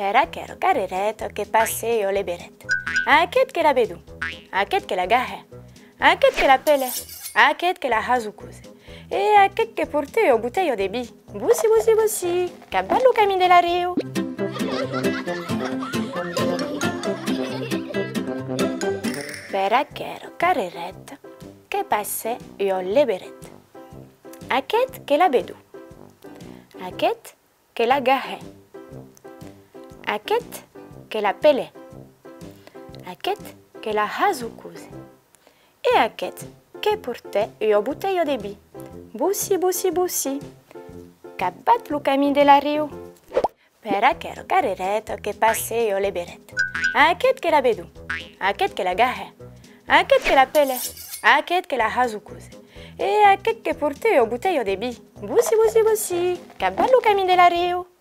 Pera quero carireto che passeio le berette. Aquest que la bedou, aquest que la gahe, aquest que la pele, aquest que la hazukuse. E aquest que porte o bouteille de bi. Bussi, bussi, bussi, caballo camin de la rio. Pera quero carireto che passeio le berette. Aquest que la bedou, aquest que la gahe, aquest que la pele, aquest que la hazukuse. E aquest que porte o bouteille de bi. Bussi, bussi, bussi, cabat lo camin de la rio. Pera quero carireto che passeio le berette. Aquest que la bedou, aquest que la gahe, aquest que la pele, aquest que la hazukuse. E aquest que porte o bouteille de bi. Bussi, bussi, bussi, cabat lo camin de la rio.